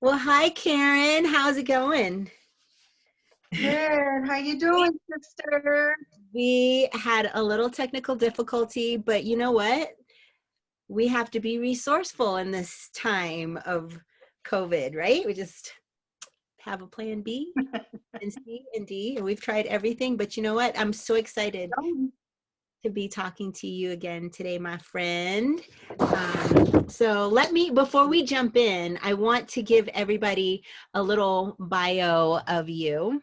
Well, hi, Karen. How's it going? Good. How you doing, sister? We had a little technical difficulty, but you know what? We have to be resourceful in this time of COVID, right? We just have a plan B and C and D, and we've tried everything. But you know what? I'm so excited to be talking to you again today, my friend. So before we jump in, I want to give everybody a little bio of you.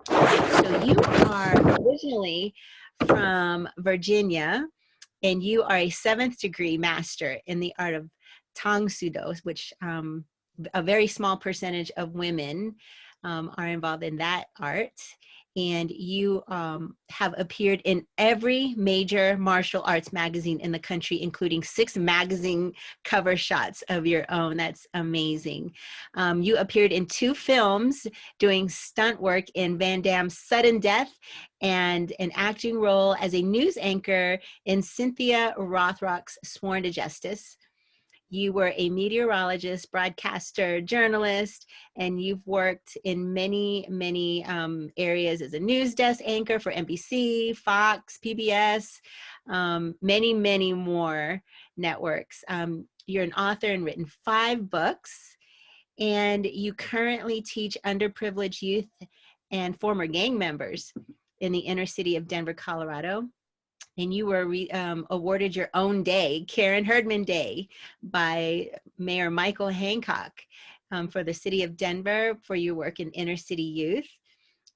So you are originally from Virginia, and you are a 7th degree master in the art of Tang Sudo, which a very small percentage of women are involved in that art. And you have appeared in every major martial arts magazine in the country, including 6 magazine cover shots of your own. That's amazing. You appeared in 2 films doing stunt work in Van Damme's Sudden Death and an acting role as a news anchor in Cynthia Rothrock's Sworn to Justice. You were a meteorologist, broadcaster, journalist, and you've worked in many areas as a news desk anchor for NBC, Fox, PBS, many more networks. You're an author and written 5 books, and you currently teach underprivileged youth and former gang members in the inner city of Denver, Colorado. And you were awarded your own day, Karen Herdman Day, by Mayor Michael Hancock for the city of Denver for your work in inner city youth.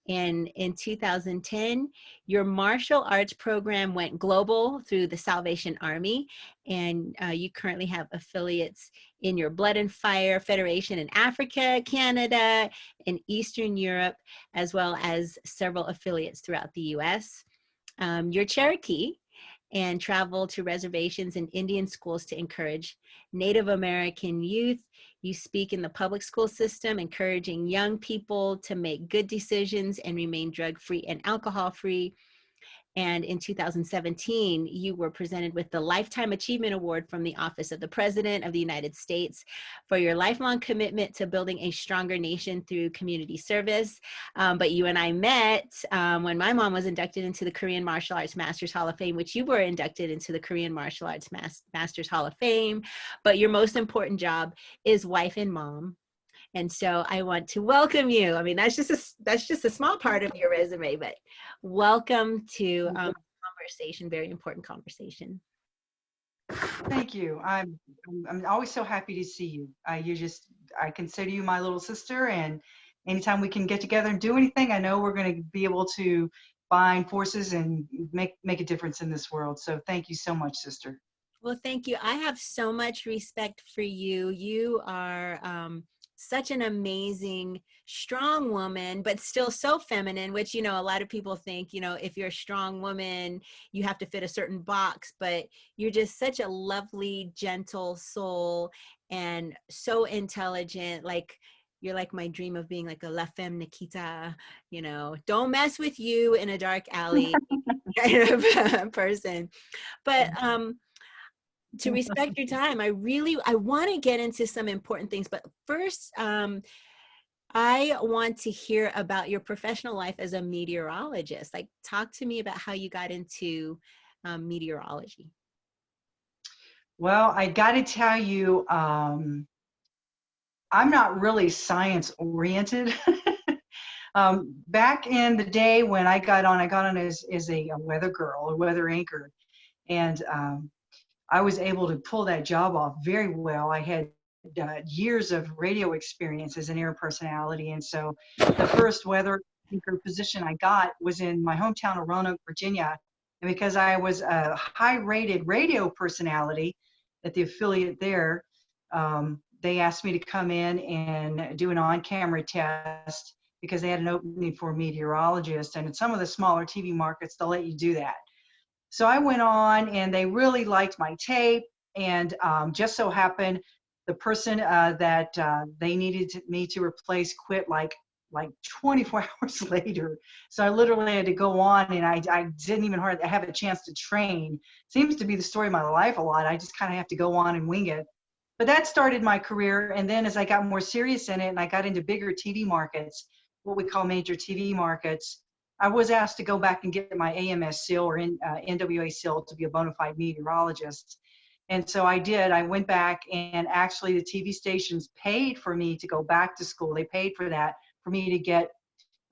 And in 2010, your martial arts program went global through the Salvation Army, and you currently have affiliates in your Blood and Fire Federation in Africa, Canada, and Eastern Europe, as well as several affiliates throughout the US. You're Cherokee and travel to reservations and Indian schools to encourage Native American youth. You speak in the public school system, encouraging young people to make good decisions and remain drug-free and alcohol-free. And in 2017, you were presented with the Lifetime Achievement Award from the Office of the President of the United States for your lifelong commitment to building a stronger nation through community service. But you and I met when my mom was inducted into the Korean Martial Arts Masters Hall of Fame, which you were inducted into the Korean Martial Arts Masters Hall of Fame. But your most important job is wife and mom. And so I want to welcome you. I mean, that's just a small part of your resume, but welcome to conversation, very important conversation. Thank you. I'm always so happy to see you. I consider you my little sister, and anytime we can get together and do anything, I know we're going to be able to bind forces and make a difference in this world. So thank you so much, sister. Well, thank you. I have so much respect for you. You are such an amazing, strong woman, but still so feminine, which, a lot of people think, if you're a strong woman, you have to fit a certain box, but you're just such a lovely, gentle soul and so intelligent. You're like my dream of being like a La Femme Nikita, don't mess with you in a dark alley kind of person. But to respect your time, I want to get into some important things, but first I want to hear about your professional life as a meteorologist. Talk to me about how you got into meteorology. Well, I got to tell you, I'm not really science oriented. Back in the day when I got on as a weather girl, a weather anchor, and I was able to pull that job off very well. I had years of radio experience as an air personality, and so the first weather anchor position I got was in my hometown of Roanoke, Virginia. And because I was a high-rated radio personality at the affiliate there, they asked me to come in and do an on-camera test because they had an opening for a meteorologist. And in some of the smaller TV markets, they'll let you do that. So I went on, and they really liked my tape, and just so happened the person that they needed me to replace quit like 24 hours later. So I literally had to go on, and I didn't even have a chance to train. Seems to be the story of my life a lot. I just kind of have to go on and wing it. But that started my career. And then as I got more serious in it and I got into bigger TV markets, what we call major TV markets, I was asked to go back and get my AMS seal or NWA seal to be a bona fide meteorologist. And so I did. I went back, and actually the TV stations paid for me to go back to school. They paid for that for me to get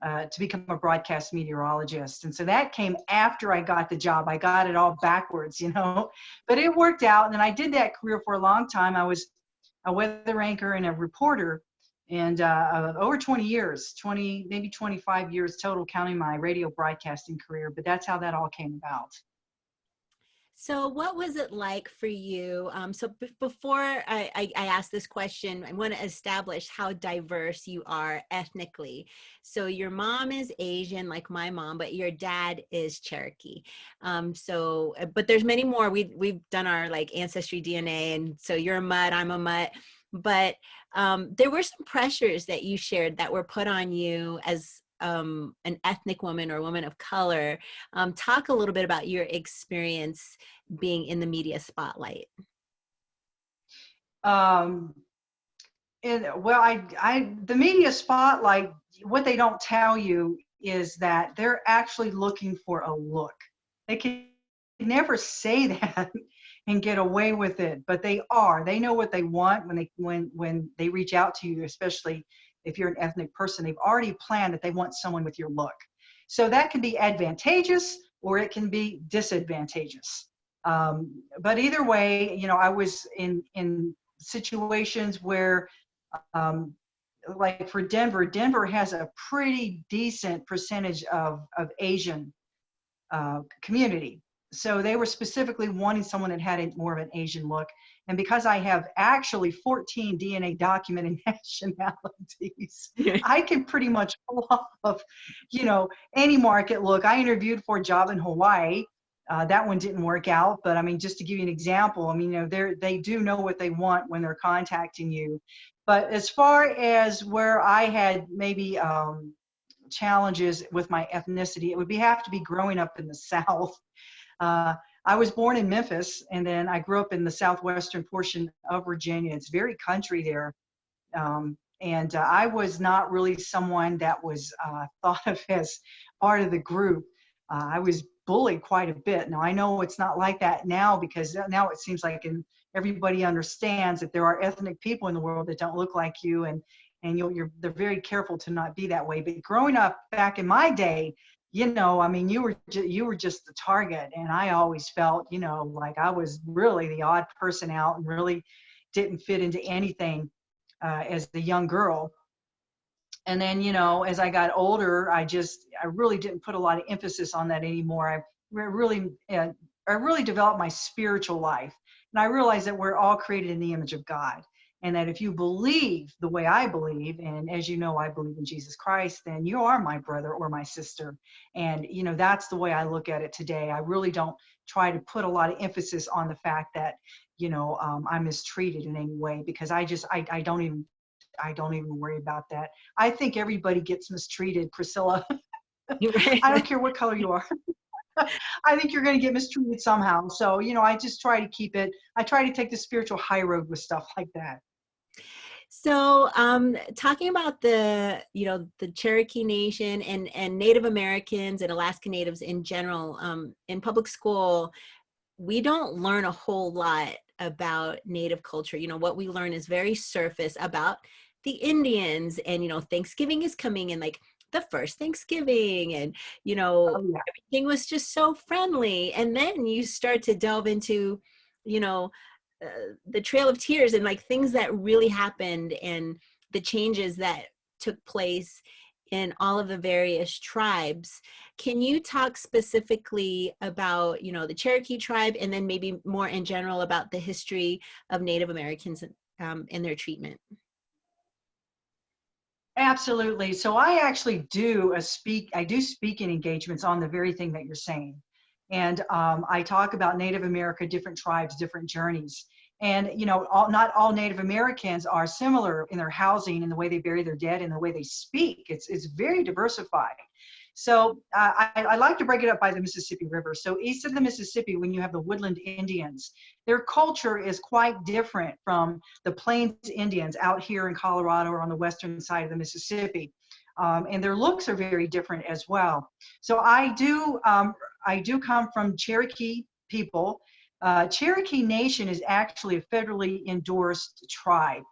to become a broadcast meteorologist. And so that came after I got the job. I got it all backwards, but it worked out. And I did that career for a long time. I was a weather anchor and a reporter, and over 20 years, maybe 25 years total, counting my radio broadcasting career. But that's how that all came about. So what was it like for you? So before I ask this question, I want to establish how diverse you are ethnically. So your mom is Asian, like my mom, but your dad is Cherokee. But there's many more. We've done our like ancestry DNA, and so you're a mutt, I'm a mutt. But there were some pressures that you shared that were put on you as an ethnic woman or woman of color. Talk a little bit about your experience being in the media spotlight. Well, the media spotlight, what they don't tell you is that they're actually looking for a look. They can never say that and get away with it, but they know what they want when they reach out to you, especially if you're an ethnic person. They've already planned that they want someone with your look. So that can be advantageous or it can be disadvantageous. But either way, I was in situations where, like for Denver has a pretty decent percentage of Asian community. So they were specifically wanting someone that had more of an Asian look. And because I have actually 14 DNA documented nationalities, I can pretty much pull off, any market look. I interviewed for a job in Hawaii. That one didn't work out, but I mean, just to give you an example, I mean, they do know what they want when they're contacting you. But as far as where I had maybe challenges with my ethnicity, it would have to be growing up in the South. I was born in Memphis, and then I grew up in the southwestern portion of Virginia. It's very country there. And I was not really someone that was thought of as part of the group. I was bullied quite a bit. Now, I know it's not like that now, because now it seems like everybody understands that there are ethnic people in the world that don't look like you, and they're very careful to not be that way. But growing up back in my day, I mean, you were just the target, and I always felt, like I was really the odd person out and really didn't fit into anything as the young girl. And then, as I got older, I really didn't put a lot of emphasis on that anymore. I really developed my spiritual life, and I realized that we're all created in the image of God. And that if you believe the way I believe, and as you know, I believe in Jesus Christ, then you are my brother or my sister. And, that's the way I look at it today. I really don't try to put a lot of emphasis on the fact that, I'm mistreated in any way, because I don't even worry about that. I think everybody gets mistreated, Priscilla. I don't care what color you are. I think you're going to get mistreated somehow. So, I just try to I try to take the spiritual high road with stuff like that. So, talking about the Cherokee Nation and Native Americans and Alaska Natives in general, in public school, we don't learn a whole lot about Native culture. What we learn is very surface about the Indians, and, Thanksgiving is coming, and like the first Thanksgiving, and, Oh, yeah. everything was just so friendly. And then you start to delve into, the Trail of Tears and like things that really happened and the changes that took place in all of the various tribes. Can you talk specifically about, the Cherokee tribe, and then maybe more in general about the history of Native Americans and their treatment? Absolutely. So I actually do speaking engagements on the very thing that you're saying. And I talk about Native America, different tribes, different journeys. And, not all Native Americans are similar in their housing and the way they bury their dead and the way they speak. It's very diversified. So I like to break it up by the Mississippi River. So east of the Mississippi, when you have the woodland Indians, their culture is quite different from the Plains Indians out here in Colorado or on the western side of the Mississippi. And their looks are very different as well. So I do come from Cherokee people. Cherokee Nation is actually a federally endorsed tribe,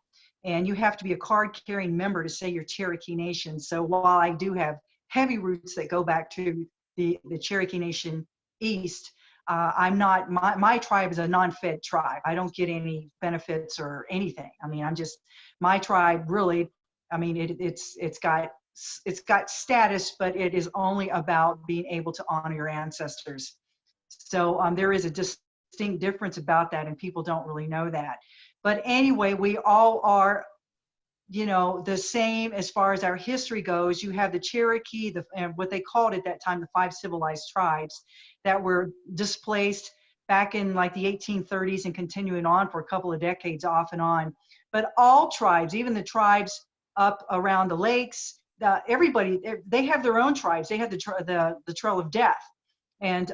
and you have to be a card-carrying member to say you're Cherokee Nation. So while I do have heavy roots that go back to the Cherokee Nation East, I'm not, my tribe is a non-fed tribe. I don't get any benefits or anything. I mean, I'm just, my tribe really, I mean, it's got status, but it is only about being able to honor your ancestors. So there is a distinct difference about that, and people don't really know that. But anyway, we all are, you know, the same as far as our history goes. You have the Cherokee, and what they called at that time the 5 civilized tribes that were displaced back in like the 1830s and continuing on for a couple of decades off and on. But all tribes, even the tribes up around the lakes, everybody, they have their own tribes. They have the Trail of Death. And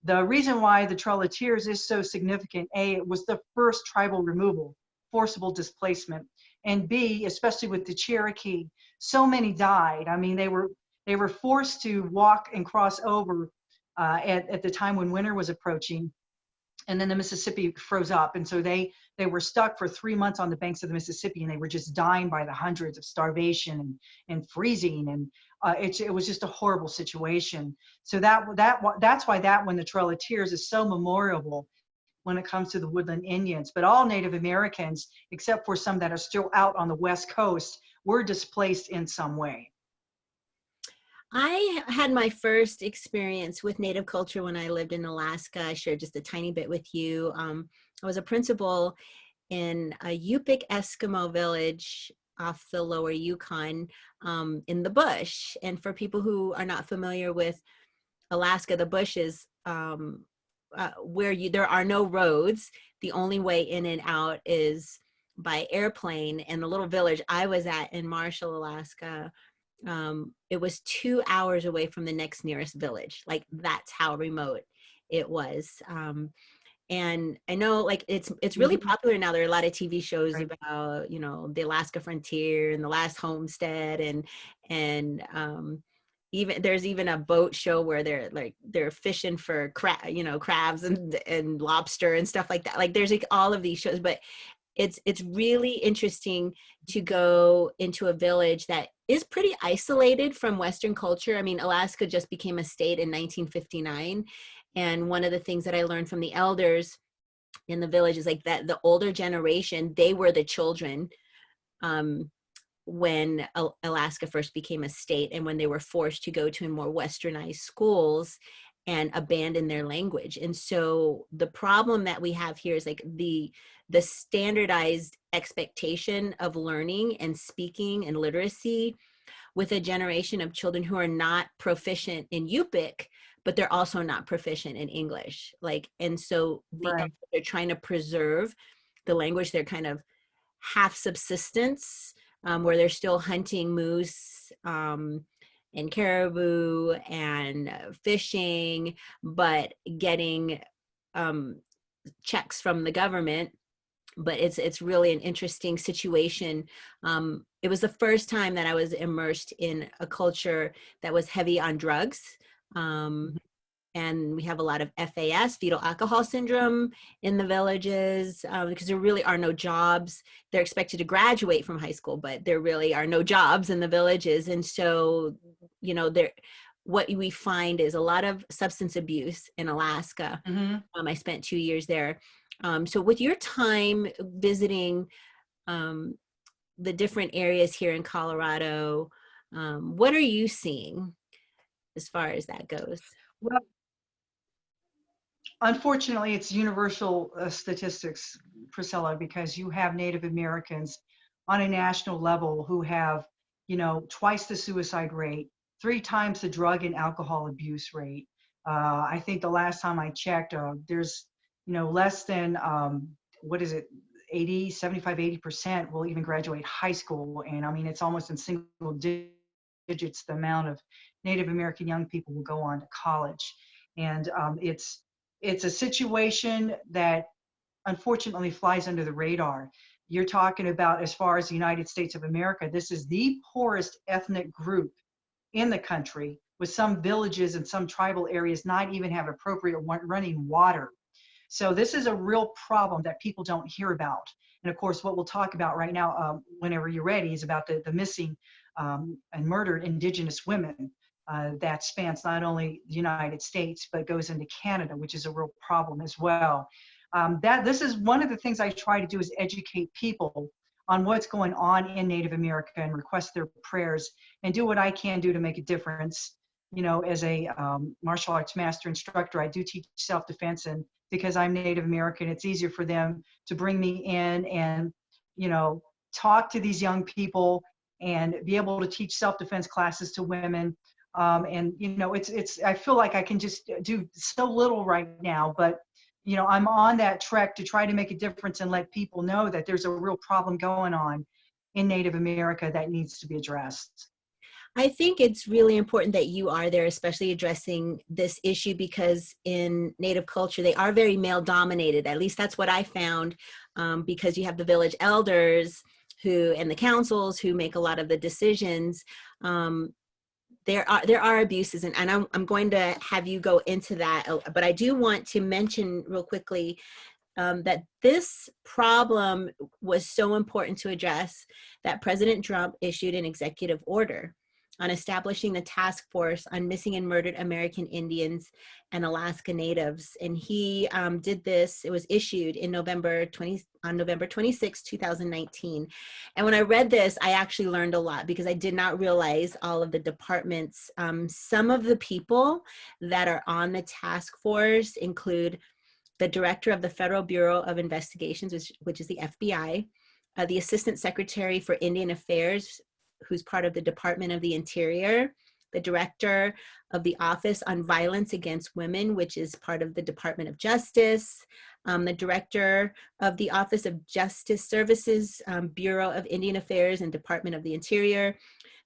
the reason why the Trail of Tears is so significant, A, it was the first tribal removal, forcible displacement, and B, especially with the Cherokee, so many died. I mean, they were forced to walk and cross over at the time when winter was approaching, and then the Mississippi froze up, and so they were stuck for 3 months on the banks of the Mississippi, and they were just dying by the hundreds of starvation and freezing, and it was just a horrible situation. So that's why that one, the Trail of Tears, is so memorable when it comes to the woodland Indians. But all Native Americans, except for some that are still out on the West Coast, were displaced in some way. I had my first experience with Native culture when I lived in Alaska. I shared just a tiny bit with you. I was a principal in a Yupik Eskimo village off the lower Yukon, in the bush. And for people who are not familiar with Alaska, the bush is where there are no roads. The only way in and out is by airplane. And the little village I was at in Marshall, Alaska, it was 2 hours away from the next nearest village. Like, that's how remote it was. And I know, like, it's really popular now. There are a lot of TV shows Right. about, you know, the Alaska frontier and the last homestead, and even there's even a boat show where they're fishing for crabs and lobster and stuff like that. Like, there's like all of these shows, but it's really interesting to go into a village that is pretty isolated from Western culture. I mean, Alaska just became a state in 1959. And one of the things that I learned from the elders in the village is like that the older generation, they were the children when Alaska first became a state, and when they were forced to go to more westernized schools and abandon their language. And so the problem that we have here is like the standardized expectation of learning and speaking and literacy with a generation of children who are not proficient in Yupik, but they're also not proficient in English. Like, and so Right. they're trying to preserve the language. They're kind of half subsistence, where they're still hunting moose and caribou and fishing, but getting checks from the government. But it's really an interesting situation. It was the first time that I was immersed in a culture that was heavy on drugs. And we have a lot of FAS, fetal alcohol syndrome, in the villages, because there really are no jobs. They're expected to graduate from high school, but there really are no jobs in the villages. And so, you know, what we find is a lot of substance abuse in Alaska. I spent 2 years there. So with your time visiting the different areas here in Colorado, what are you seeing as far as that goes? Well, unfortunately, it's universal statistics, Priscilla, because you have Native Americans on a national level who have, you know, twice the suicide rate, 3 times the drug and alcohol abuse rate. I think the last time I checked, there's, you know, less than, what is it, 80, 75, 80% will even graduate high school. And I mean, it's almost in single digits digits the amount of Native American young people who go on to college. And it's a situation that unfortunately flies under the radar. You're talking about, as far as the United States of America, this is the poorest ethnic group in the country, with some villages and some tribal areas not even have appropriate running water. So this is a real problem that people don't hear about. And of course, what we'll talk about right now, whenever you're ready, is about the missing and murdered Indigenous women. That spans not only the United States, but goes into Canada, which is a real problem as well. This is one of the things I try to do, is educate people on what's going on in Native America and request their prayers and do what I can do to make a difference. You know, as a martial arts master instructor, I do teach self-defense, and because I'm Native American, it's easier for them to bring me in and, you know, talk to these young people and be able to teach self-defense classes to women. And, you know, I feel like I can just do so little right now, but, you know, I'm on that trek to try to make a difference and let people know that there's a real problem going on in Native America that needs to be addressed. I think it's really important that you are there, especially addressing this issue, because in Native culture, they are very male dominated. At least that's what I found, because you have the village elders and the councils who make a lot of the decisions. There are abuses, and I'm going to have you go into that, but I do want to mention real quickly that this problem was so important to address that President Trump issued an executive order on establishing the task force on missing and murdered American Indians and Alaska Natives. And he did this, it was issued in November 26, 2019. And when I read this, I actually learned a lot, because I did not realize all of the departments. Some of the people that are on the task force include the director of the Federal Bureau of Investigations, which is the FBI, the Assistant Secretary for Indian Affairs, who's part of the Department of the Interior, the director of the Office on Violence Against Women, which is part of the Department of Justice, the director of the Office of Justice Services, Bureau of Indian Affairs and Department of the Interior,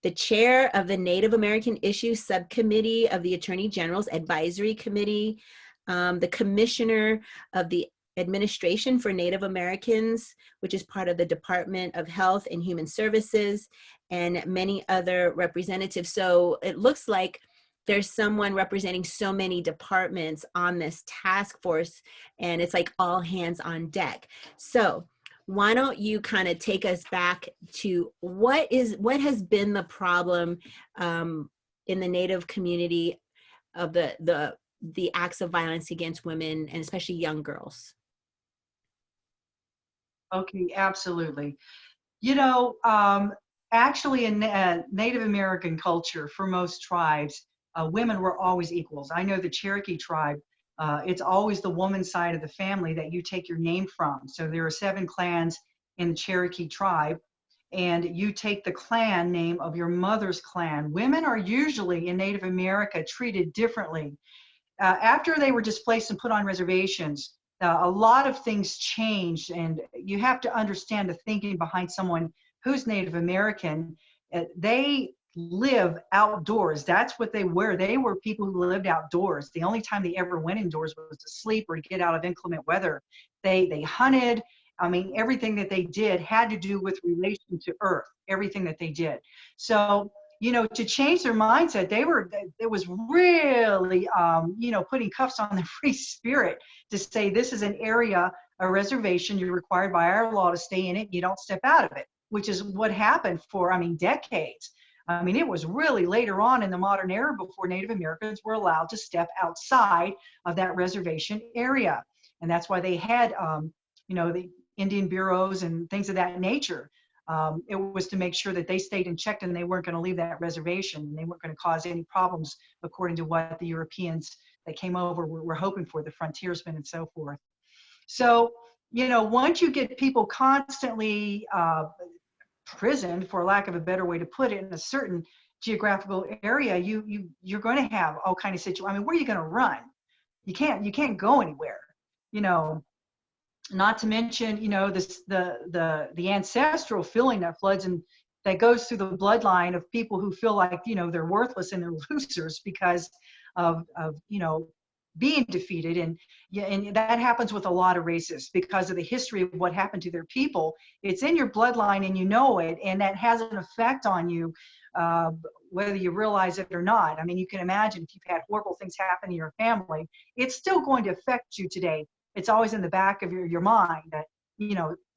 the chair of the Native American Issues Subcommittee of the Attorney General's Advisory Committee, the commissioner of the Administration for Native Americans, which is part of the Department of Health and Human Services, and many other representatives. So it looks like there's someone representing so many departments on this task force, and it's like all hands on deck. So why don't you kind of take us back to what has been the problem in the Native community of the acts of violence against women, and especially young girls? Okay, absolutely. You know, actually in Native American culture, for most tribes, women were always equals. I know the Cherokee tribe, it's always the woman's side of the family that you take your name from. So there are 7 clans in the Cherokee tribe, and you take the clan name of your mother's clan. Women are usually in Native America treated differently. After they were displaced and put on reservations, a lot of things changed, and you have to understand the thinking behind someone who's Native American. They live outdoors. That's what they were. They were people who lived outdoors. The only time they ever went indoors was to sleep or to get out of inclement weather. They hunted. I mean, everything that they did had to do with relation to earth, everything that they did. So, you know, to change their mindset, it was really, you know, putting cuffs on their free spirit to say, this is an area, a reservation, you're required by our law to stay in it, you don't step out of it, which is what happened for, I mean, decades. I mean, it was really later on in the modern era before Native Americans were allowed to step outside of that reservation area. And that's why they had, you know, the Indian bureaus and things of that nature. It was to make sure that they stayed in check and they weren't going to leave that reservation, and they weren't going to cause any problems according to what the Europeans that came over were hoping for, the frontiersmen and so forth. So, you know, once you get people constantly prisoned, for lack of a better way to put it, in a certain geographical area, you're going to have all kind of situations. I mean, where are you going to run? You can't go anywhere, you know. Not to mention, you know, the ancestral feeling that floods that goes through the bloodline of people who feel like, they're worthless and they're losers because of being defeated. And yeah, and that happens with a lot of races because of the history of what happened to their people. It's in your bloodline and you know it, and that has an effect on you, uh, whether you realize it or not. I mean, you can imagine if you've had horrible things happen in your family, it's still going to affect you today. It's always in the back of your mind that,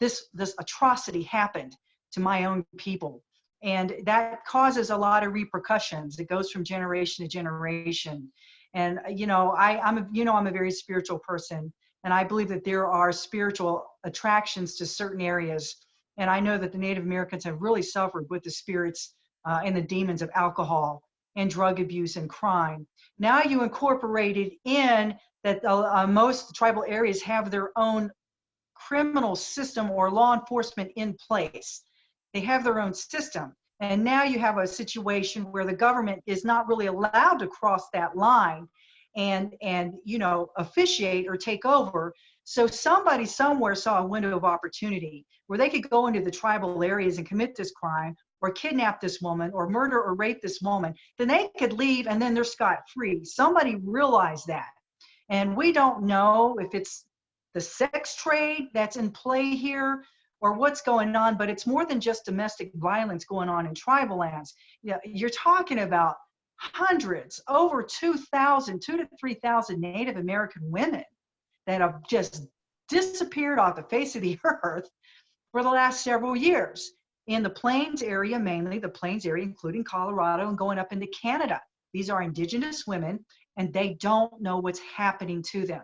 this atrocity happened to my own people. And that causes a lot of repercussions. It goes from generation to generation. And I'm a very spiritual person, and I believe that there are spiritual attractions to certain areas. And I know that the Native Americans have really suffered with the spirits and the demons of alcohol and drug abuse and crime. Now you incorporated in that most tribal areas have their own criminal system or law enforcement in place. They have their own system. And now you have a situation where the government is not really allowed to cross that line and officiate or take over. So somebody somewhere saw a window of opportunity where they could go into the tribal areas and commit this crime or kidnap this woman or murder or rape this woman. Then they could leave and then they're scot free. Somebody realized that. And we don't know if it's the sex trade that's in play here or what's going on, but it's more than just domestic violence going on in tribal lands. You're talking about hundreds, over 2,000, 2,000 to 3,000 Native American women that have just disappeared off the face of the earth for the last several years in the Plains area, mainly the Plains area, including Colorado and going up into Canada. These are Indigenous women, and they don't know what's happening to them.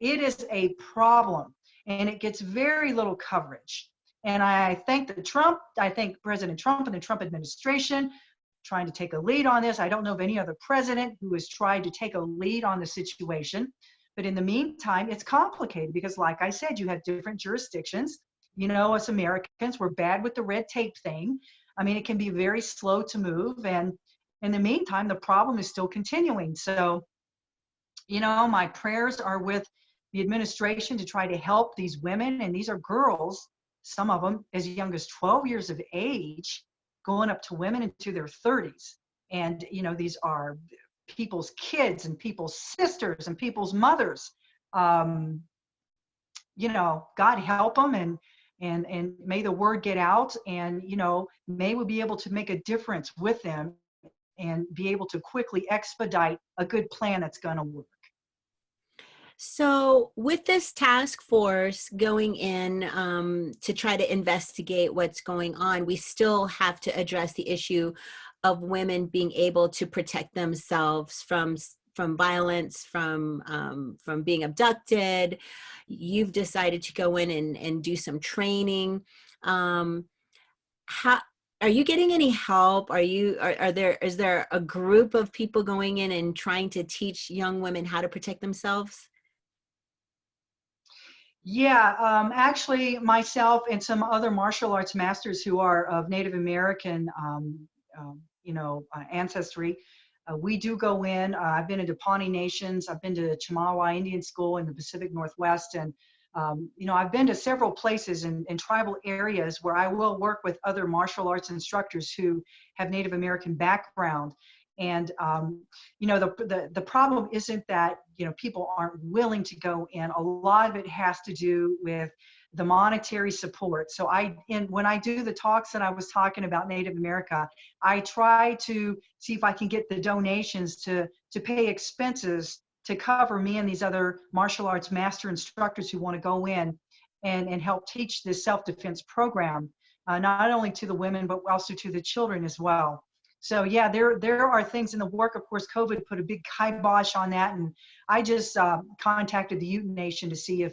It is a problem, and it gets very little coverage. And I thank President Trump and the Trump administration trying to take a lead on this. I don't know of any other president who has tried to take a lead on the situation. But in the meantime, it's complicated because, like I said, you have different jurisdictions. Us Americans, we're bad with the red tape thing. I mean, it can be very slow to move. And in the meantime, the problem is still continuing. So, my prayers are with the administration to try to help these women. And these are girls, some of them as young as 12 years of age, going up to women into their 30s. And, these are people's kids and people's sisters and people's mothers. God help them and may the word get out, and, may we be able to make a difference with them and be able to quickly expedite a good plan that's going to work. So with this task force going in to try to investigate what's going on, we still have to address the issue of women being able to protect themselves from violence, from being abducted. You've decided to go in and do some training. How are you getting any help? Is there a group of people going in and trying to teach young women how to protect themselves? Yeah, actually, myself and some other martial arts masters who are of Native American, ancestry, we do go in. I've been to Pawnee Nations. I've been to Chamawa Indian School in the Pacific Northwest, and I've been to several places in tribal areas where I will work with other martial arts instructors who have Native American background. And the problem isn't that people aren't willing to go in. A lot of it has to do with the monetary support. So when I do the talks that I was talking about Native America, I try to see if I can get the donations to pay expenses to cover me and these other martial arts master instructors who want to go in and help teach this self-defense program, not only to the women, but also to the children as well. So yeah, there are things in the work. Of course, COVID put a big kibosh on that, and I just contacted the Eden Nation to see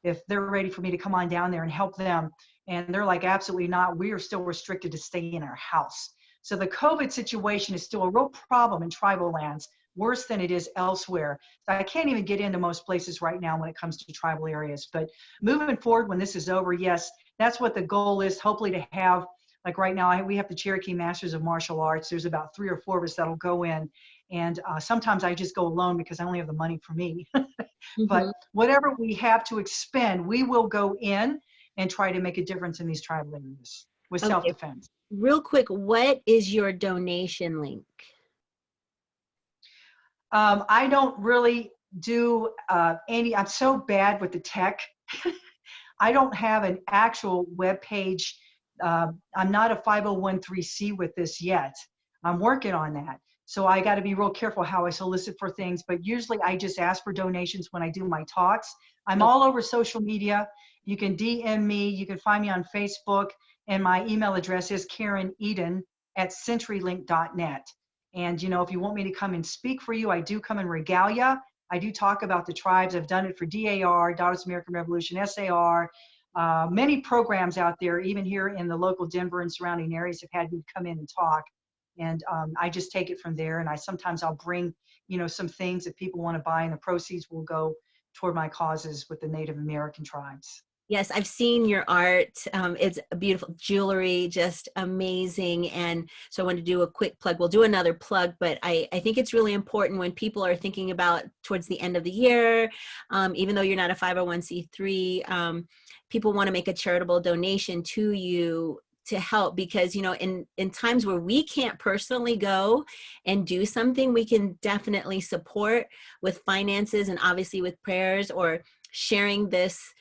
if they're ready for me to come on down there and help them. And they're like, absolutely not. We are still restricted to stay in our house. So the COVID situation is still a real problem in tribal lands, worse than it is elsewhere. So I can't even get into most places right now when it comes to tribal areas. But moving forward, when this is over, yes, that's what the goal is, hopefully to have. Like right now, we have the Cherokee Masters of Martial Arts. There's about 3 or 4 of us that'll go in. And sometimes I just go alone because I only have the money for me. But whatever we have to expend, we will go in and try to make a difference in these tribal areas with self-defense. real quick, what is your donation link? I don't really do I'm so bad with the tech. I don't have an actual web page. I'm not a 501c with this yet. I'm working on that. So I got to be real careful how I solicit for things, but usually I just ask for donations when I do my talks. I'm Oh, all over social media. You can DM me. You can find me on Facebook, and my email address is KarenEden@CenturyLink.net. And, if you want me to come and speak for you, I do come and regale you. I do talk about the tribes. I've done it for DAR, Daughters of American Revolution, SAR, many programs out there, even here in the local Denver and surrounding areas, have had me come in and talk. And I just take it from there. And sometimes I'll bring, some things that people want to buy, and the proceeds will go toward my causes with the Native American tribes. yes, I've seen your art. It's beautiful jewelry, just amazing. And so I wanted to do a quick plug. We'll do another plug, but I think it's really important when people are thinking about towards the end of the year, even though you're not a 501c3, people want to make a charitable donation to you to help, because in times where we can't personally go and do something, we can definitely support with finances and obviously with prayers, or sharing this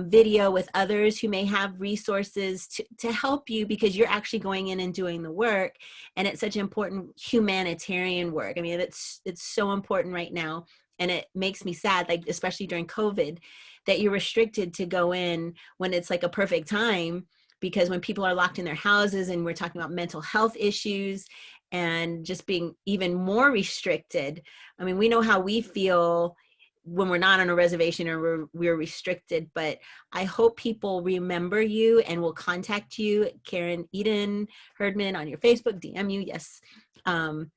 video with others who may have resources to help you, because you're actually going in and doing the work. And it's such important humanitarian work. I mean, it's so important right now. And it makes me sad, like especially during COVID, that you're restricted to go in when it's like a perfect time, because when people are locked in their houses, and we're talking about mental health issues and just being even more restricted. I mean, we know how we feel when we're not on a reservation, or we're restricted, but I hope people remember you and will contact you, Karen Eden Herdman, on your Facebook, DM you, yes, and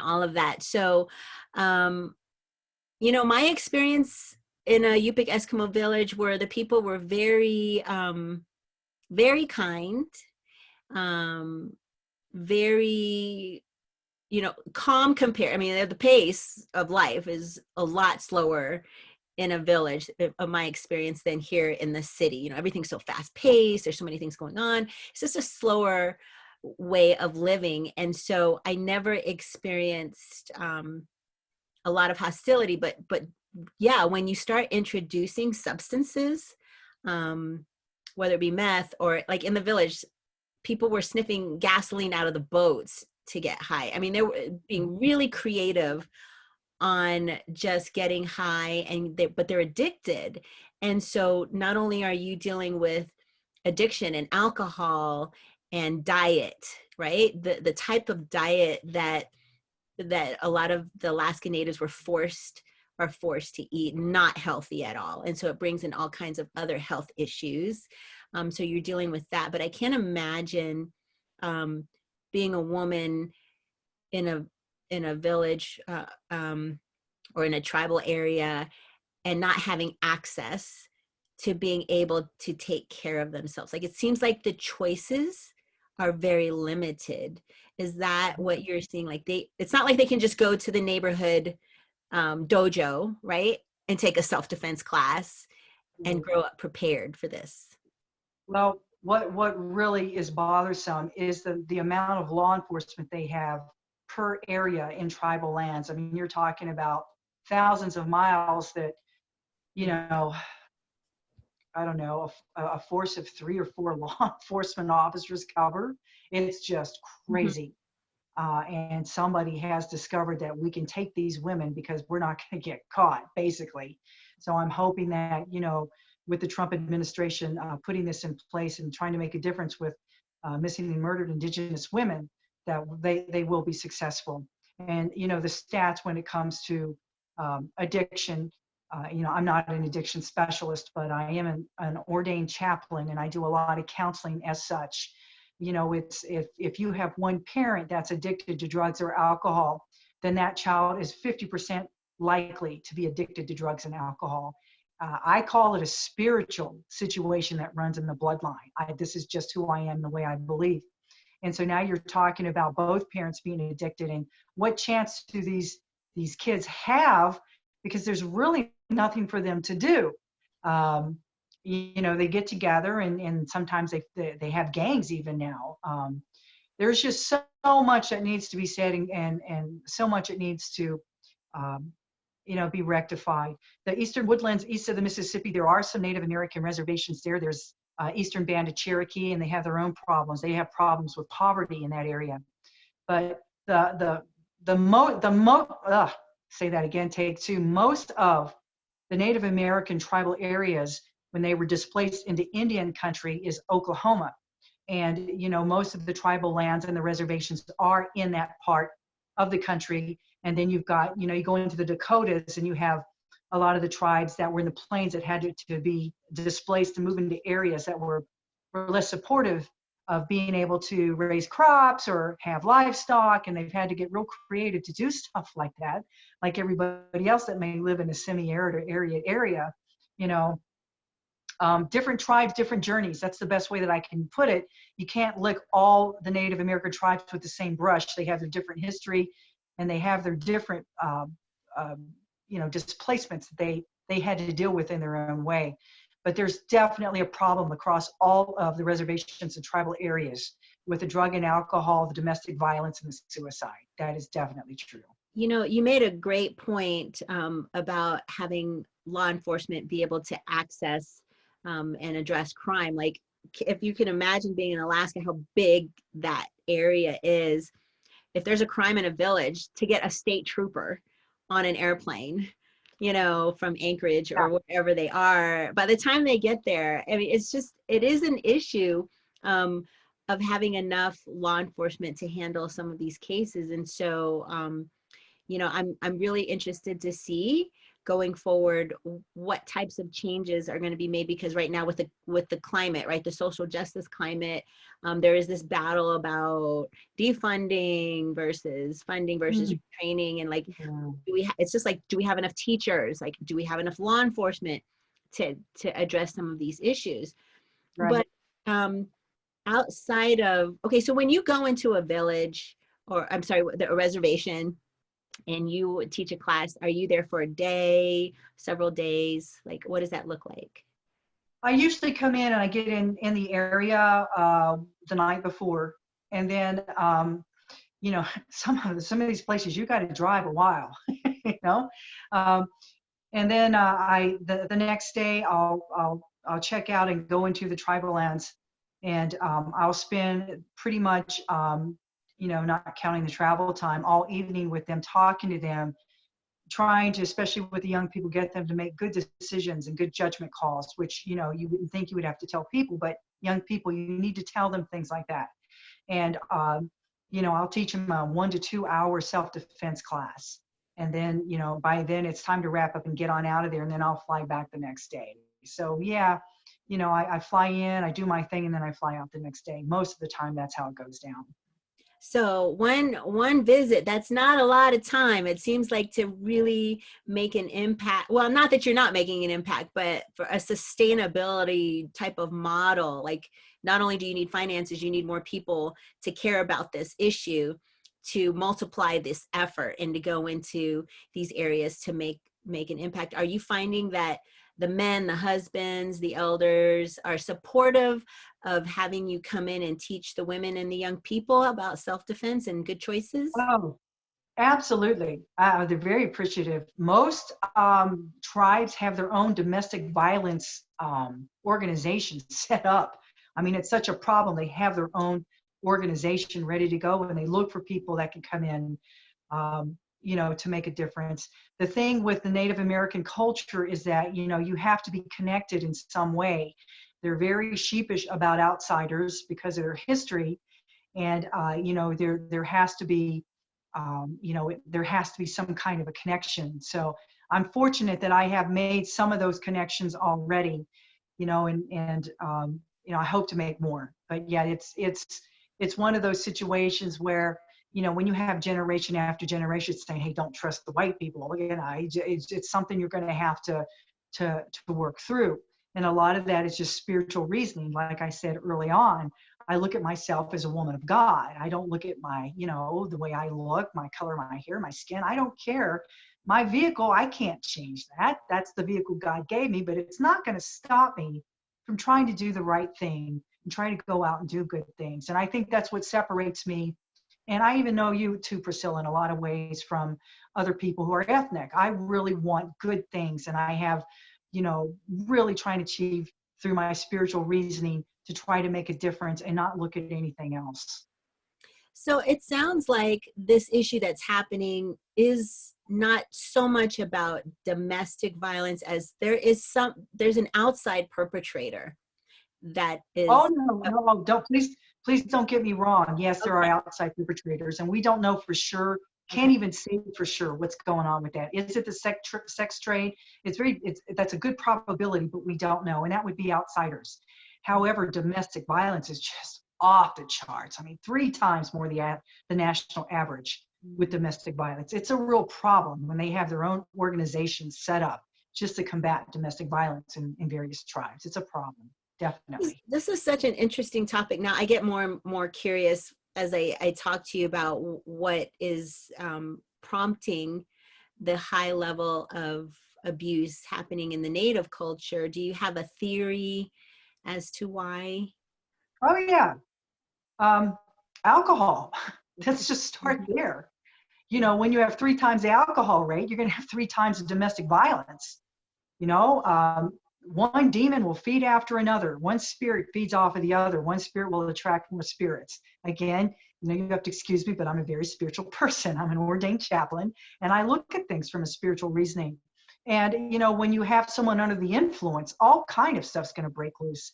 all of that. So, my experience in a Yupik Eskimo village, where the people were very, very kind, very, calm compare. I mean, the pace of life is a lot slower in a village, of my experience, than here in the city. Everything's so fast paced. There's so many things going on. It's just a slower way of living. And so I never experienced a lot of hostility, but yeah, when you start introducing substances, whether it be meth, or like in the village, people were sniffing gasoline out of the boats to get high. I mean, they were being really creative on just getting high, but they're addicted. And so not only are you dealing with addiction and alcohol and diet, right? The type of diet that a lot of the Alaska Natives are forced to eat, not healthy at all. And so it brings in all kinds of other health issues. So you're dealing with that. But I can't imagine being a woman in a village, or in a tribal area, and not having access to being able to take care of themselves. Like, it seems like the choices are very limited. Is that what you're seeing? Like, it's not like they can just go to the neighborhood dojo, right, and take a self-defense class and grow up prepared for this. Well, what really is bothersome is the amount of law enforcement they have per area in tribal lands. I mean, you're talking about thousands of miles that, you know, I don't know, a force of 3 or 4 law enforcement officers cover. It's just Mm-hmm. crazy. And somebody has discovered that we can take these women because we're not going to get caught, basically. So I'm hoping that, with the Trump administration putting this in place and trying to make a difference with missing and murdered Indigenous women, that they will be successful. And, the stats when it comes to addiction, I'm not an addiction specialist, but I am an ordained chaplain, and I do a lot of counseling as such. It's if you have one parent that's addicted to drugs or alcohol, then that child is 50% likely to be addicted to drugs and alcohol. I call it a spiritual situation that runs in the bloodline. This is just who I am, the way I believe. And so now you're talking about both parents being addicted, and what chance do these kids have, because there's really nothing for them to do. they get together, and sometimes they have gangs even now. There's just so much that needs to be said, and so much it needs to um, be rectified. The eastern woodlands east of the Mississippi, there are some Native American reservations there. There's Eastern Band of Cherokee, and they have their own problems. They have problems with poverty in that area. But say that again, take two. Most of the Native American tribal areas, when they were displaced into Indian country, is Oklahoma. And most of the tribal lands and the reservations are in that part of the country. And then you've got, you go into the Dakotas, and you have a lot of the tribes that were in the plains that had to be displaced and move into areas that were less supportive of being able to raise crops or have livestock, and they've had to get real creative to do stuff like that, like everybody else that may live in a semi-arid or arid area. Different tribes, different journeys. That's the best way that I can put it. You can't lick all the Native American tribes with the same brush. They have their different history, and they have their different, displacements that they had to deal with in their own way. But there's definitely a problem across all of the reservations and tribal areas with the drug and alcohol, the domestic violence, and the suicide. That is definitely true. You made a great point about having law enforcement be able to access and address crime. Like, if you can imagine being in Alaska, how big that area is. If there's a crime in a village, to get a state trooper on an airplane, from Anchorage or wherever they are, by the time they get there, I mean, it is an issue of having enough law enforcement to handle some of these cases. And so, I'm really interested to see going forward what types of changes are going to be made, because right now with the climate, right, the social justice climate, there is this battle about defunding versus funding versus training, and like, it's just like, do we have enough teachers? Like, do we have enough law enforcement to address some of these issues? Right. But outside of, okay, so when you go into a village, or I'm sorry, a reservation, and you teach a class, are you there for a day, several days? Like, what does that look like? I usually come in and I get in the area the night before, and then some of these places you got to drive a while, and then the next day I'll check out and go into the tribal lands, and I'll spend pretty much not counting the travel time, all evening with them, talking to them, trying to, especially with the young people, get them to make good decisions and good judgment calls, which, you wouldn't think you would have to tell people, but young people, you need to tell them things like that. And, I'll teach them a 1 to 2 hour self-defense class. And then, by then it's time to wrap up and get on out of there. And then I'll fly back the next day. So yeah, I fly in, I do my thing, and then I fly out the next day. Most of the time, that's how it goes down. So one visit, that's not a lot of time. It seems like to really make an impact. Well, not that you're not making an impact, but for a sustainability type of model, like, not only do you need finances, you need more people to care about this issue, to multiply this effort and to go into these areas to make an impact. Are you finding that the men, the husbands, the elders are supportive of having you come in and teach the women and the young people about self-defense and good choices? Oh, absolutely. They're very appreciative. Most tribes have their own domestic violence organizations set up. I mean, it's such a problem. They have their own organization ready to go, and they look for people that can come in, to make a difference. The thing with the Native American culture is that, you have to be connected in some way. They're very sheepish about outsiders because of their history. And, there has to be, there has to be some kind of a connection. So I'm fortunate that I have made some of those connections already, and I hope to make more. But yeah, it's one of those situations where, when you have generation after generation saying, hey, don't trust the white people, it's something you're going to have to work through. And a lot of that is just spiritual reasoning. Like I said early on, I look at myself as a woman of God. I don't look at my, the way I look, my color, my hair, my skin. I don't care. My vehicle, I can't change that. That's the vehicle God gave me, but it's not going to stop me from trying to do the right thing and trying to go out and do good things. And I think that's what separates me. And I even know you too, Priscilla, in a lot of ways from other people who are ethnic. I really want good things. And I have, really trying to achieve through my spiritual reasoning to try to make a difference and not look at anything else. So it sounds like this issue that's happening is not so much about domestic violence as there's an outside perpetrator that is. Oh, no, don't, please don't get me wrong. Yes, there are Okay. outside perpetrators, and we don't know for sure, Okay. can't even say for sure what's going on with that. Is it the sex trade? That's a good probability, but we don't know, and that would be outsiders. However, domestic violence is just off the charts. I mean, 3 times more the national average with domestic violence. It's a real problem when they have their own organizations set up just to combat domestic violence in various tribes. It's a problem. Definitely. This is such an interesting topic. Now I get more and more curious as I talk to you about what is prompting the high level of abuse happening in the Native culture. Do you have a theory as to why? Oh yeah. Alcohol. Let's just start there. When you have 3 times the alcohol rate, you're going to have 3 times the domestic violence. One demon will feed after another. One spirit feeds off of the other. One spirit will attract more spirits. Again, you have to excuse me, but I'm a very spiritual person. I'm an ordained chaplain, and I look at things from a spiritual reasoning. And, when you have someone under the influence, all kind of stuff's going to break loose.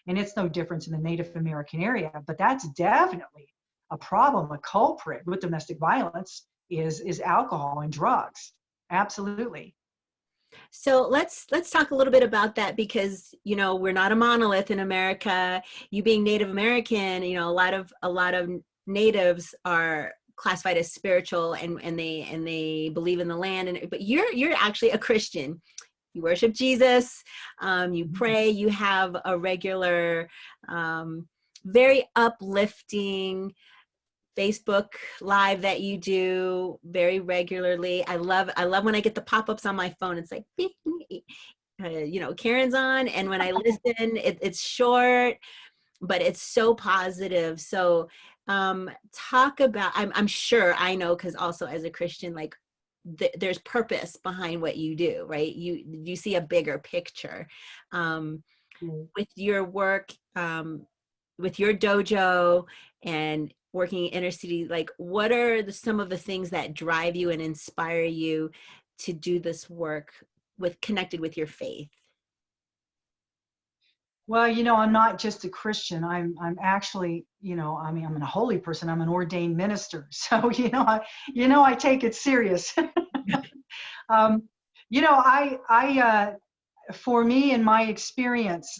And it's no difference in the Native American area, but that's definitely a problem. A culprit with domestic violence is alcohol and drugs. Absolutely. So let's talk a little bit about that because we're not a monolith in America. You being Native American, a lot of natives are classified as spiritual and they believe in the land, but you're actually a Christian. You worship Jesus, you pray, you have a regular, very uplifting Facebook live that you do very regularly. I love when I get the pop-ups on my phone. It's like, Karen's on, and when I listen, it's short, but it's so positive. So talk about, I'm sure I know, because also as a Christian, like there's purpose behind what you do, right? You see a bigger picture with your work, with your dojo and working in inner city. Like, what are some of the things that drive you and inspire you to do this work connected with your faith? Well, I'm not just a Christian. I'm actually, I'm a holy person. I'm an ordained minister. So, I take it serious. For me, in my experience,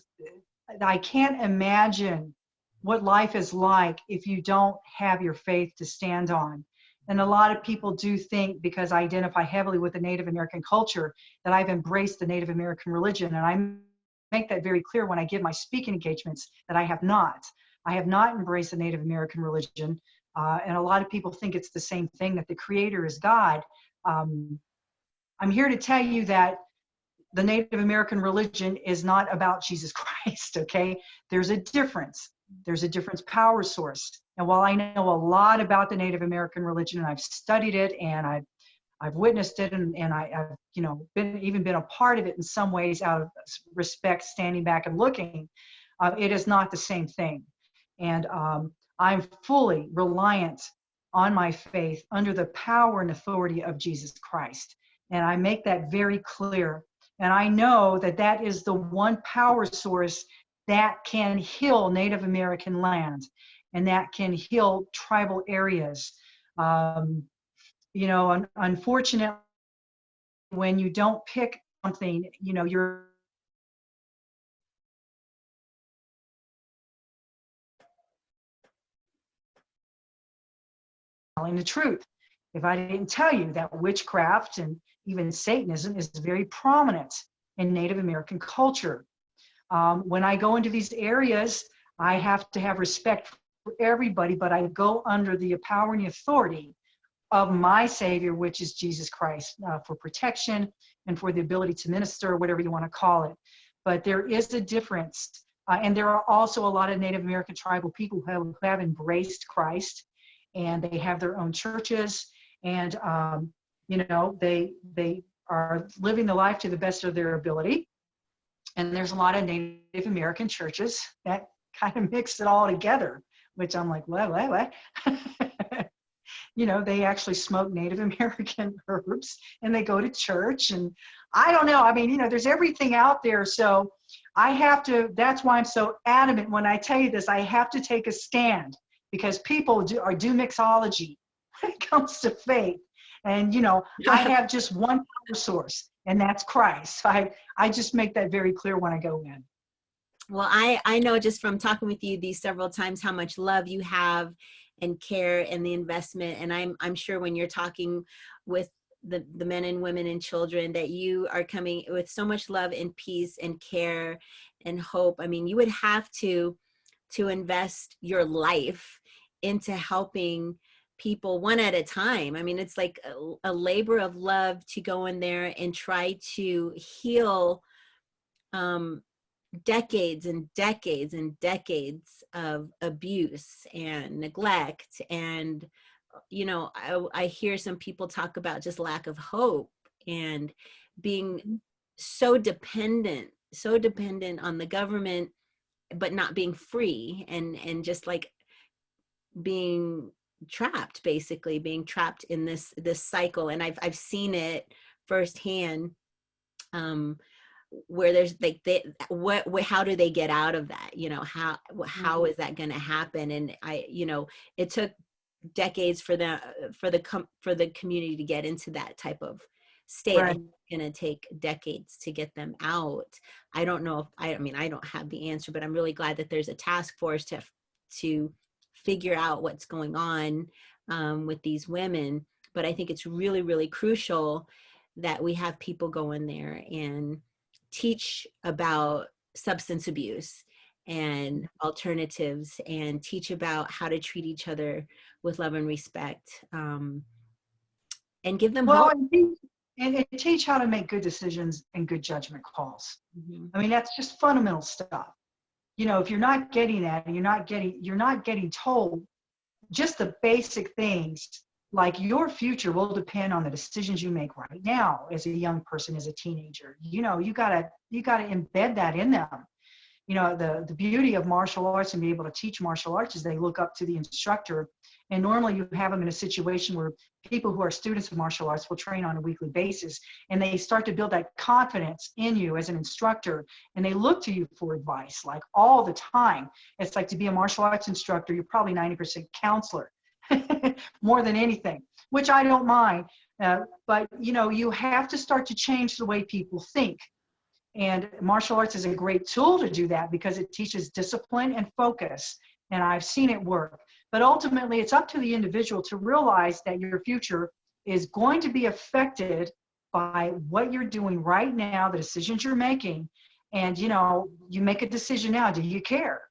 I can't imagine what life is like if you don't have your faith to stand on. And a lot of people do think, because I identify heavily with the Native American culture, that I've embraced the Native American religion. And I make that very clear when I give my speaking engagements that I have not. I have not embraced the Native American religion. And a lot of people think it's the same thing, that the creator is God. I'm here to tell you that the Native American religion is not about Jesus Christ, okay? There's a difference. There's a different power source. And while I know a lot about the Native American religion, and I've studied it, and I've witnessed it, and I've been a part of it in some ways out of respect, standing back and looking, it is not the same thing. And I'm fully reliant on my faith under the power and authority of Jesus Christ. And I make that very clear. And I know that that is the one power source that can heal Native American land, and that can heal tribal areas. Unfortunately, when you don't pick something, you're telling the truth. If I didn't tell you that witchcraft and even Satanism is very prominent in Native American culture. When I go into these areas, I have to have respect for everybody, but I go under the power and the authority of my Savior, which is Jesus Christ, for protection and for the ability to minister, whatever you want to call it. but there is a difference. And there are also a lot of Native American tribal people who have embraced Christ, and they have their own churches, and they are living the life to the best of their ability. And there's a lot of Native American churches that kind of mix it all together, which I'm like, what? They actually smoke Native American herbs, and they go to church, and I don't know. I mean, there's everything out there. So that's why I'm so adamant when I tell you this. I have to take a stand, because people do mixology when it comes to faith. And, I have just one power source, and that's Christ. So I just make that very clear when I go in. Well, I know just from talking with you these several times how much love you have and care and the investment. And I'm sure when you're talking with the men and women and children that you are coming with so much love and peace and care and hope. I mean, you would have to invest your life into helping people one at a time. I mean, it's like a labor of love to go in there and try to heal decades and decades and decades of abuse and neglect. And I hear some people talk about just lack of hope and being so dependent on the government, but not being free, and just like being trapped in this cycle. And I've seen it firsthand, where there's like how do they get out of that? How is that going to happen? And it took decades for the community to get into that type of state. Right. It's going to take decades to get them out. I don't know if I don't have the answer, but I'm really glad that there's a task force to figure out what's going on with these women. But I think it's really, really crucial that we have people go in there and teach about substance abuse and alternatives, and teach about how to treat each other with love and respect, and give them hope. And teach how to make good decisions and good judgment calls. Mm-hmm. I mean, that's just fundamental stuff. If you're not getting that, and you're not getting told just the basic things, like your future will depend on the decisions you make right now as a young person, as a teenager. You gotta embed that in them. The beauty of martial arts and be able to teach martial arts is they look up to the instructor. And normally you have them in a situation where people who are students of martial arts will train on a weekly basis, and they start to build that confidence in you as an instructor, and they look to you for advice like all the time. It's like, to be a martial arts instructor, you're probably 90% counselor more than anything, which I don't mind. But you have to start to change the way people think. And martial arts is a great tool to do that, because it teaches discipline and focus. And I've seen it work. But ultimately, it's up to the individual to realize that your future is going to be affected by what you're doing right now, the decisions you're making. And, you make a decision now. Do you care?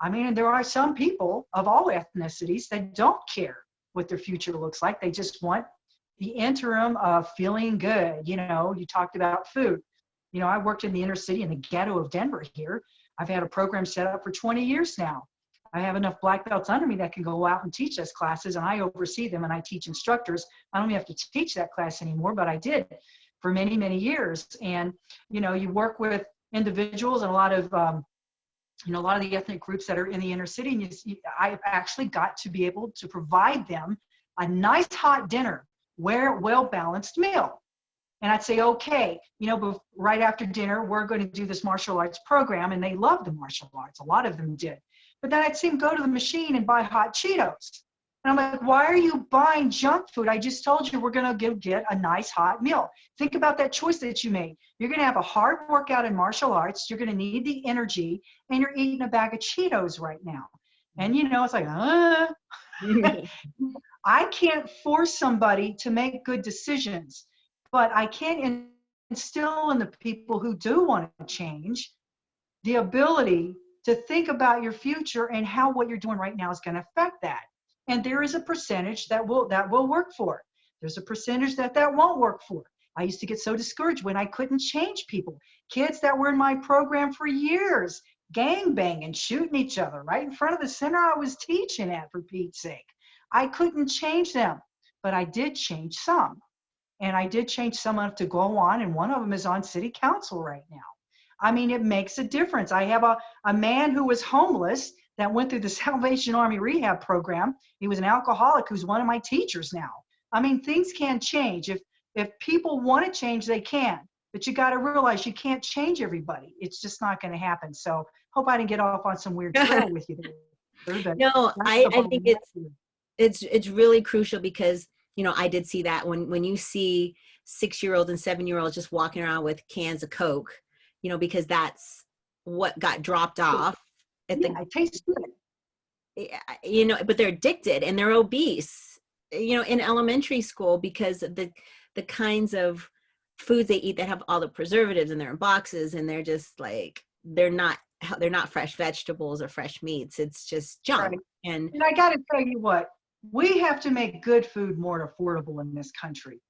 I mean, there are some people of all ethnicities that don't care what their future looks like. They just want the interim of feeling good. You talked about food. I worked in the inner city, in the ghetto of Denver here. I've had a program set up for 20 years now. I have enough black belts under me that can go out and teach us classes, and I oversee them, and I teach instructors. I don't even have to teach that class anymore, but I did for many, many years. And, you work with individuals and a lot of the ethnic groups that are in the inner city. And I've actually got to be able to provide them a nice hot dinner, well-balanced meal. And I'd say, okay, right after dinner, we're going to do this martial arts program. And they love the martial arts. A lot of them did. But then I'd see them go to the machine and buy hot Cheetos. And I'm like, why are you buying junk food? I just told you we're going to get a nice hot meal. Think about that choice that you made. You're going to have a hard workout in martial arts. You're going to need the energy, and you're eating a bag of Cheetos right now. And, it's like, I can't force somebody to make good decisions, but I can instill in the people who do want to change the ability to think about your future and how what you're doing right now is going to affect that. And there is a percentage that will work for. There's a percentage that won't work for. I used to get so discouraged when I couldn't change people. Kids that were in my program for years, gang banging, shooting each other right in front of the center I was teaching at, for Pete's sake. I couldn't change them, but I did change some. And I did change some enough to go on, and one of them is on city council right now. I mean, it makes a difference. I have a man who was homeless that went through the Salvation Army rehab program. He was an alcoholic who's one of my teachers now. I mean, things can change. If people want to change, they can. But you got to realize you can't change everybody. It's just not going to happen. So hope I didn't get off on some weird trail with you there. But No, that's the I bottom think line. it's really crucial because, you know, I did see that when you see 6-year-olds and 7-year-olds just walking around with cans of Coke, you know, because that's what got dropped off at Yeah, it tastes good. you know, but they're addicted and they're obese, you know, in elementary school because of the kinds of foods they eat that have all the preservatives and they're in boxes and they're just like, they're not fresh vegetables or fresh meats. It's just junk. Right. And And I got to tell you what, we have to make good food more affordable in this country.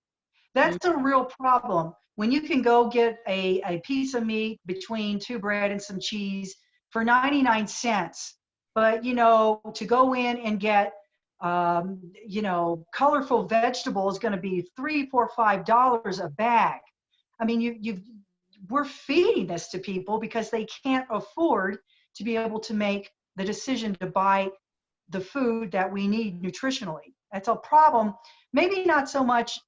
That's a real problem. When you can go get a piece of meat between two bread and some cheese for 99 cents, but you know, to go in and get you know, colorful vegetable is going to be $3, $4, $5 a bag. I mean, we're feeding this to people because they can't afford to be able to make the decision to buy the food that we need nutritionally. That's a problem. Maybe not so much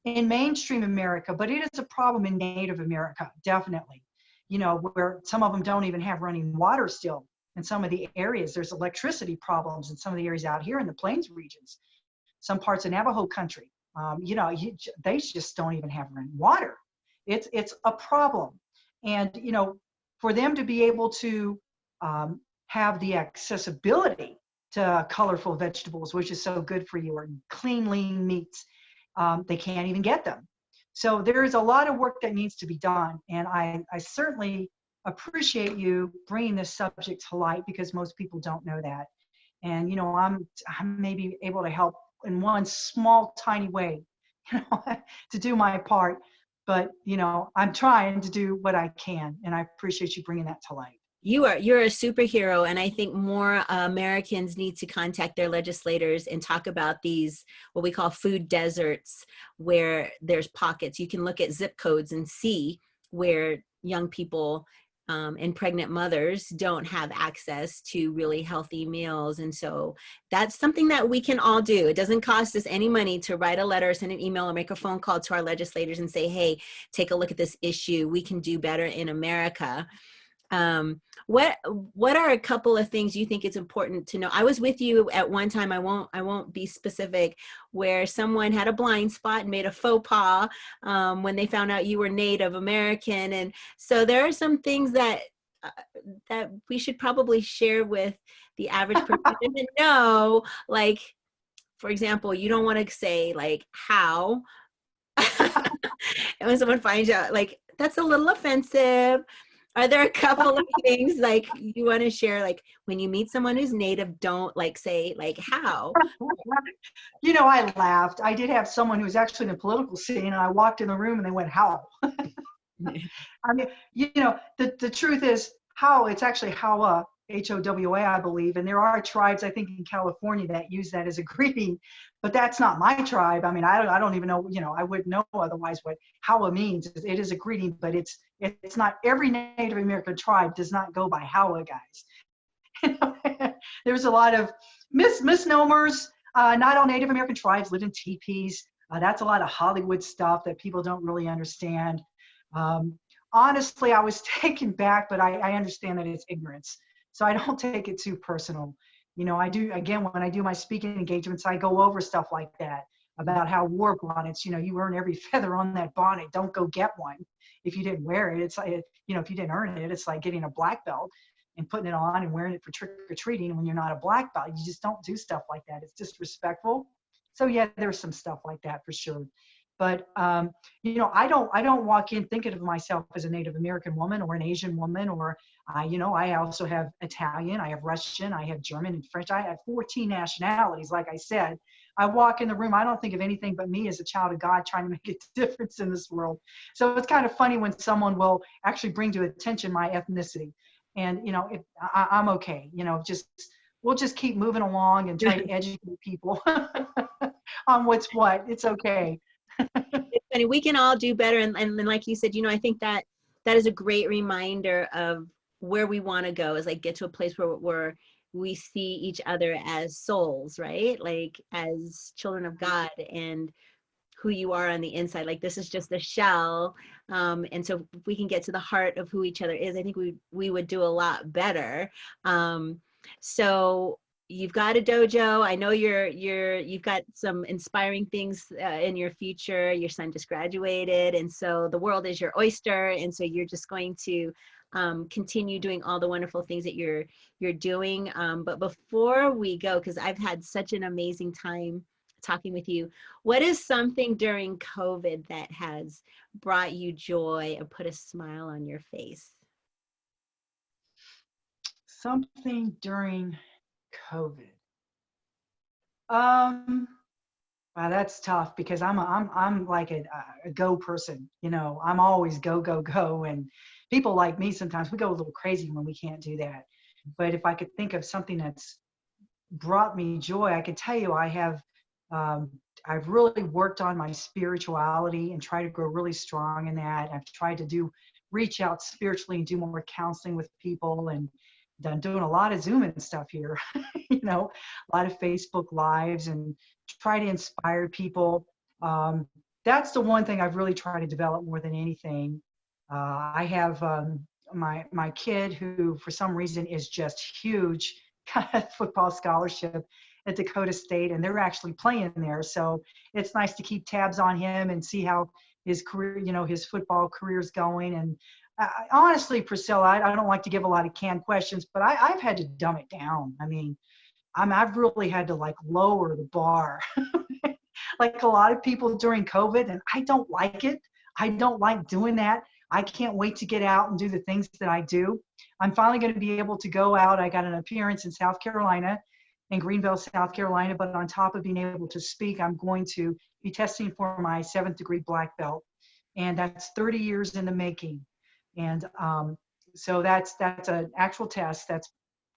in mainstream America, but it is a problem in Native America, definitely. You know, where some of them don't even have running water still. In some of the areas, there's electricity problems in some of the areas out here in the plains regions, some parts of Navajo country. You know, they just don't even have running water. It's a problem. And, you know, for them to be able to have the accessibility to colorful vegetables, which is so good for you, or clean, lean meats, they can't even get them. So there is a lot of work that needs to be done. And I certainly appreciate you bringing this subject to light because most people don't know that. And, you know, I'm maybe able to help in one small, tiny way, you know, to do my part. But, you know, I'm trying to do what I can. And I appreciate you bringing that to light. you're a superhero, and I think more Americans need to contact their legislators and talk about these what we call food deserts, where there's pockets. You can look at zip codes and see where young people and pregnant mothers don't have access to really healthy meals. And so that's something that we can all do. It doesn't cost us any money to write a letter, send an email, or make a phone call to our legislators and say, hey, take a look at this issue. We can do better in America. What are a couple of things you think it's important to know? I was with you at one time, I won't be specific, where someone had a blind spot and made a faux pas when they found out you were Native American. And so there are some things that that we should probably share with the average person who doesn't know, like, for example, you don't want to say like how and when someone finds out, like, that's a little offensive. Are there a couple of things like you want to share? Like when you meet someone who's Native, don't like say like how. You know, I laughed. I did have someone who was actually in the political scene, and I walked in the room and they went, how? I mean, you know, the truth is how, it's actually Howa, Howa, I believe. And there are tribes, I think, in California that use that as a greeting, but that's not my tribe. I mean, I don't even know, you know, I wouldn't know otherwise what Howa means. It is a greeting, but it's not every Native American tribe does not go by Howa, guys. There's a lot of misnomers. Not all Native American tribes live in teepees. That's a lot of Hollywood stuff that people don't really understand. Honestly, I was taken back, but I understand that it's ignorance. So I don't take it too personal. You know, I do, again, when I do my speaking engagements, I go over stuff like that about how war bonnets, you know, you earn every feather on that bonnet. Don't go get one if you didn't wear it. It's like, you know, if you didn't earn it, it's like getting a black belt and putting it on and wearing it for trick or treating when you're not a black belt. You just don't do stuff like that. It's disrespectful. So yeah, there's some stuff like that for sure. But I don't walk in thinking of myself as a Native American woman or an Asian woman, or I also have Italian, I have Russian, I have German and French. I have 14 nationalities. Like I said, I walk in the room, I don't think of anything but me as a child of God trying to make a difference in this world. So it's kind of funny when someone will actually bring to attention my ethnicity. And I'm okay. Just we'll just keep moving along and try to educate people on what's what. It's okay. It's funny. We can all do better. And like you said, I think that that is a great reminder of where we want to go, is like get to a place where we see each other as souls, right? Like as children of God, and who you are on the inside. Like this is just a shell. And so if we can get to the heart of who each other is, I think we would do a lot better. So you've got a dojo. I know you've got some inspiring things in your future. Your son just graduated, and so the world is your oyster. And so you're just going to continue doing all the wonderful things that you're doing. But before we go, because I've had such an amazing time talking with you, what is something during COVID that has brought you joy and put a smile on your face? Something during COVID. Wow, that's tough because I'm like a go person. I'm always go go go, and people like me sometimes we go a little crazy when we can't do that. But if I could think of something that's brought me joy, I could tell you um, I've really worked on my spirituality and try to grow really strong in that. I've tried to reach out spiritually and do more counseling with people, and done doing a lot of Zoom and stuff here, a lot of Facebook lives, and try to inspire people. Um, that's the one thing I've really tried to develop more than anything. I have my kid who, for some reason, is just huge, got a football scholarship at Dakota State, and they're actually playing there. So it's nice to keep tabs on him and see how his career, his football career is going. And honestly, Priscilla, I don't like to give a lot of canned questions, but I've had to dumb it down. I mean, I've really had to like lower the bar, like a lot of people during COVID, and I don't like it. I don't like doing that. I can't wait to get out and do the things that I do. I'm finally going to be able to go out. I got an appearance in South Carolina, in Greenville, South Carolina, but on top of being able to speak, I'm going to be testing for my 7th degree black belt. And that's 30 years in the making. And so that's an actual test that's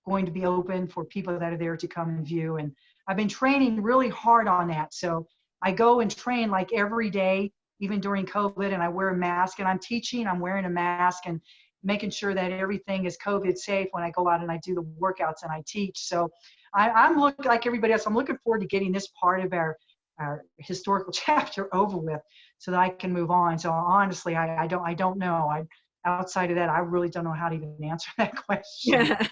going to be open for people that are there to come and view. And I've been training really hard on that. So I go and train like every day, even during COVID, and I wear a mask, and I'm teaching, I'm wearing a mask and making sure that everything is COVID safe when I go out and I do the workouts and I teach. So I'm looking like everybody else. I'm looking forward to getting this part of our historical chapter over with so that I can move on. So honestly, I don't know. Outside of that, I really don't know how to even answer that question. Yeah.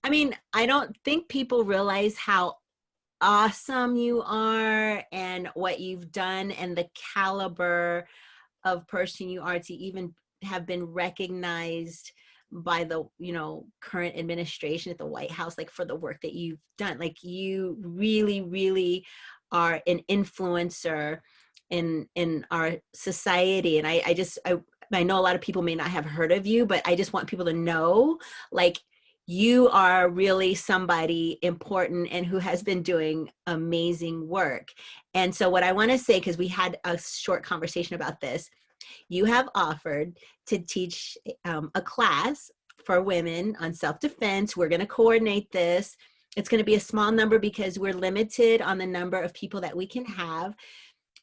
I mean, I don't think people realize how awesome you are and what you've done and the caliber of person you are to even have been recognized by the current administration at the White House, like for the work that you've done. Like you really are an influencer in our society. And I know a lot of people may not have heard of you, but I just want people to know, like, you are really somebody important and who has been doing amazing work. And so what I want to say, because we had a short conversation about this, you have offered to teach a class for women on self-defense. We're going to coordinate this. It's going to be a small number because we're limited on the number of people that we can have.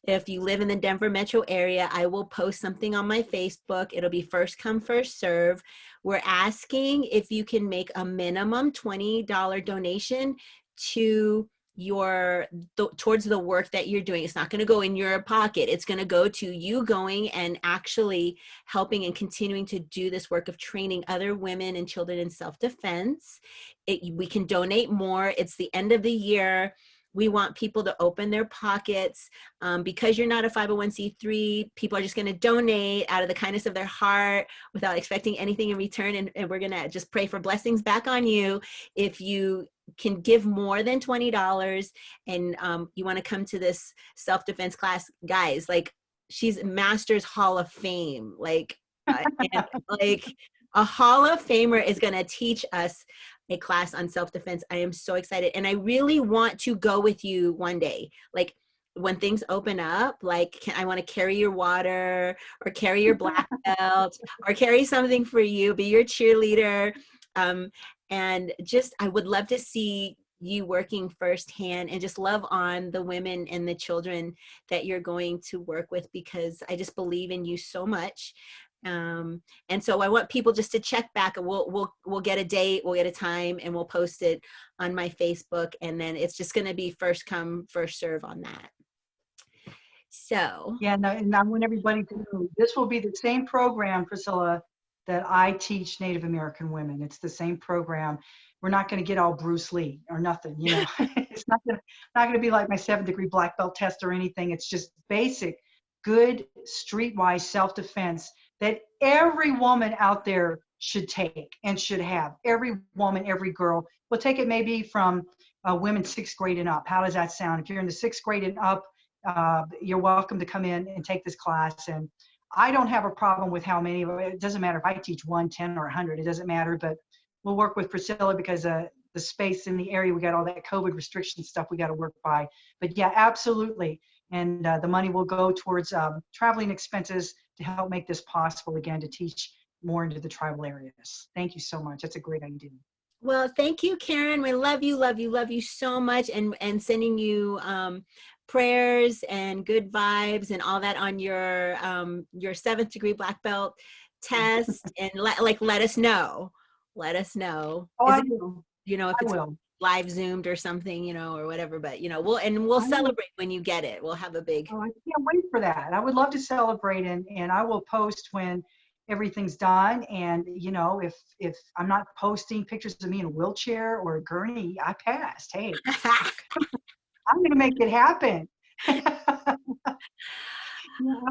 If you live in the Denver metro area, I will post something on my Facebook. It'll be first come, first serve. We're asking if you can make a minimum $20 donation to towards the work that you're doing. It's not going to go in your pocket. It's going to go to you going and actually helping and continuing to do this work of training other women and children in self-defense. We can donate more. It's the end of the year. We want people to open their pockets because you're not a 501c3. People are just going to donate out of the kindness of their heart without expecting anything in return. And we're going to just pray for blessings back on you. If you can give more than $20 and you want to come to this self-defense class, guys, like, she's Masters Hall of Fame. And like a Hall of Famer is going to teach us a class on self-defense. I am so excited. And I really want to go with you one day. Like when things open up, like I want to carry your water or carry your black belt or carry something for you, be your cheerleader. And just, I would love to see you working firsthand and just love on the women and the children that you're going to work with, because I just believe in you so much. And so I want people just to check back, and we'll get a date, we'll get a time, and we'll post it on my Facebook. And then it's just going to be first come, first serve on that. So Yeah, no, and I want everybody to know this will be the same program, Priscilla, that I teach Native American women. It's the same program. We're not going to get all Bruce Lee or nothing, you know. It's not going to be like my 7th degree black belt test or anything. It's just basic, good streetwise self-defense that every woman out there should take and should have. Every woman, every girl. We'll take it maybe from women 6th grade and up. How does that sound? If you're in the 6th grade and up, you're welcome to come in and take this class. And I don't have a problem with how many. It doesn't matter if I teach 1, 10, or 100. It doesn't matter. But we'll work with Priscilla because the space in the area, we got all that COVID restriction stuff we got to work by. But yeah, absolutely. And the money will go towards traveling expenses to help make this possible again, to teach more into the tribal areas. Thank you so much. That's a great idea. well, thank you, Karen. We love you, love you, love you so much, and sending you prayers and good vibes and all that on your 7th degree black belt test. And let us know. Let us know. Oh, Is I it, will. you know, if I it's will. live zoomed or something, you know, or whatever. But you know, we'll I will. celebrate when you get it. We'll have a big. Oh, I can't wait for that. I would love to celebrate, and I will post when everything's done. And you know, if I'm not posting pictures of me in a wheelchair or a gurney, I passed. Hey, I'm going to make it happen. Yeah,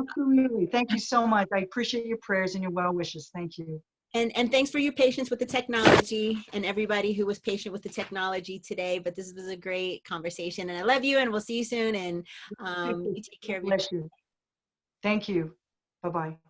absolutely. Thank you so much. I appreciate your prayers and your well wishes. Thank you. And thanks for your patience with the technology, and everybody who was patient with the technology today. But this was a great conversation, and I love you, and we'll see you soon. And you take care of your. Bless you. Thank you. Bye-bye.